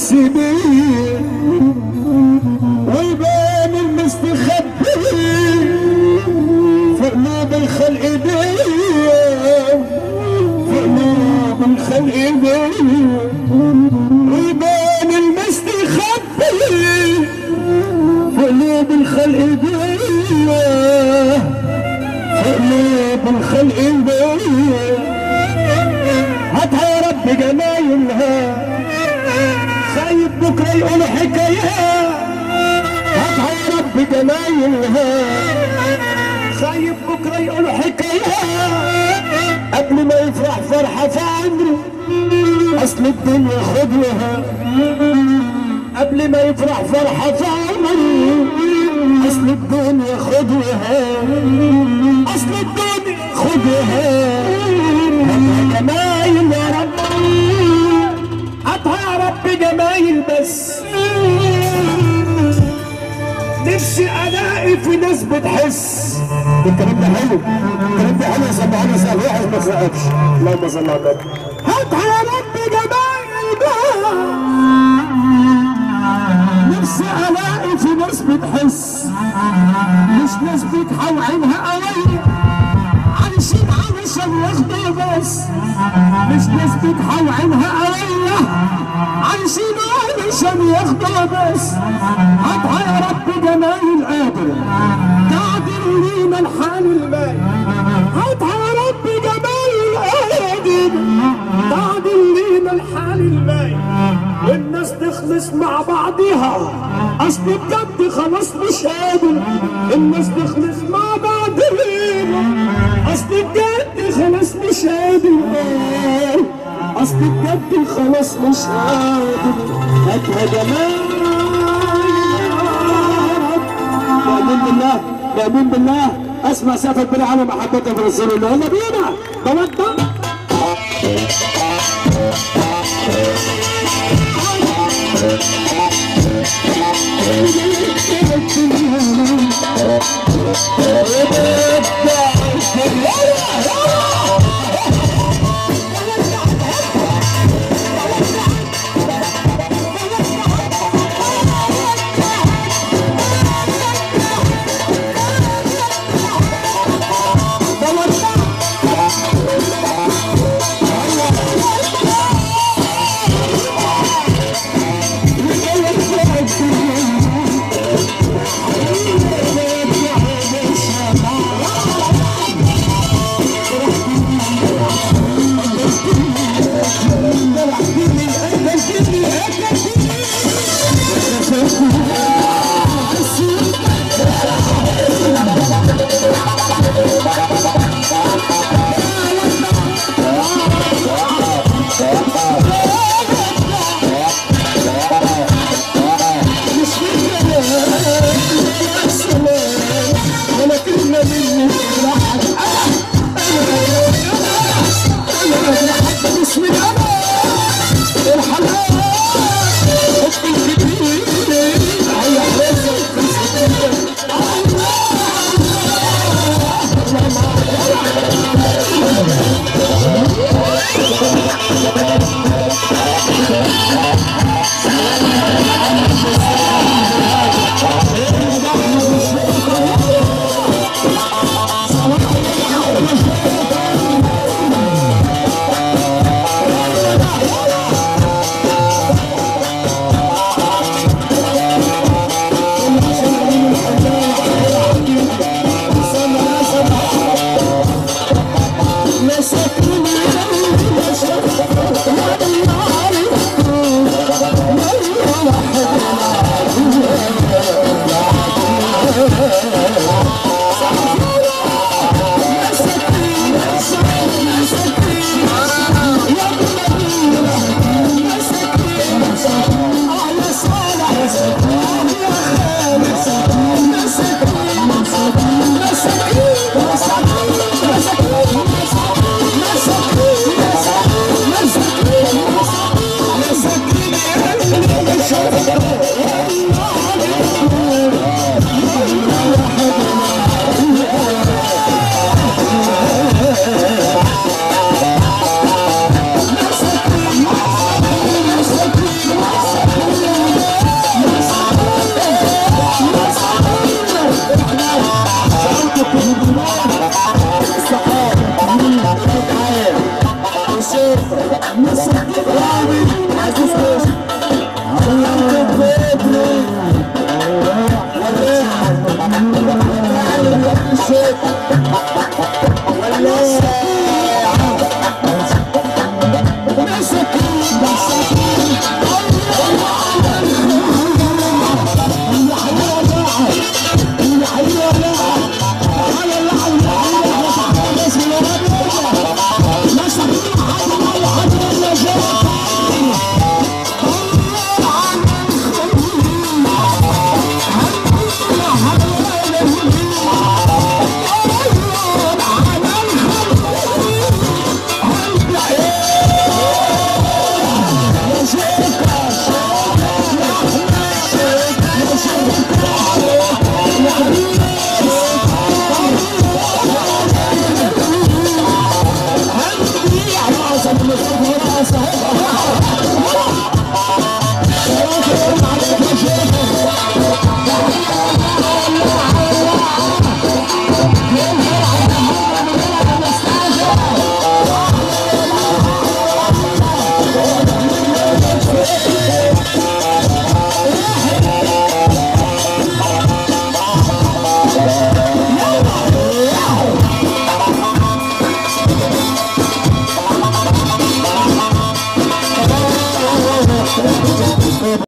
السنين ويبان المستخبي في قلوب الخلق دي، في قلوب الخلق دي ويبان المستخبي في قلوب الخلق دي، في قلوب الخلق دي. هاتها يا رب جمايلها خايف بكره يقولوا حكايات، هاتها يا رب جمايلها خايف بكره يقولوا حكايات، قبل ما يفرح فرحه في عمره اصل الدنيا خدوها، قبل ما يفرح فرحه في عمره اصل الدنيا خدوها، اصل الدنيا خدوها. هاتها جمايل يا رب، هاتها يا رب جمايل بس. نفسي الاقي في ناس بتحس. الكلام ده حلو، الكلام ده حلو. سمعنا سهل واحد ما سقفش. اللهم صل على النبي. هاتها يا رب جمايل بس. نفسي الاقي في ناس بتحس، مش ناس بتحاول عينها قوية عايشين علشان ياخدوا بس، مش ناس بتحاول عينها قوية عايشين علشان ياخدوا بس. هاتها يا رب جمايل قادر تعدل لينا الحال المايل، هاتها يا رب جمايل قادر تعدل لينا الحال المايل، والناس تخلص مع بعضها اصل بجد خلاص مش قادر، الناس تخلص مع بعضها اصل بجد خلاص مش قادر، اصل بجد خلاص مش قادر. هاتها جمال مؤمن بالله، مؤمن بالله. اسمع سقف البلاء على محبتك برسول الله. يلا بينا توضى. صاحبها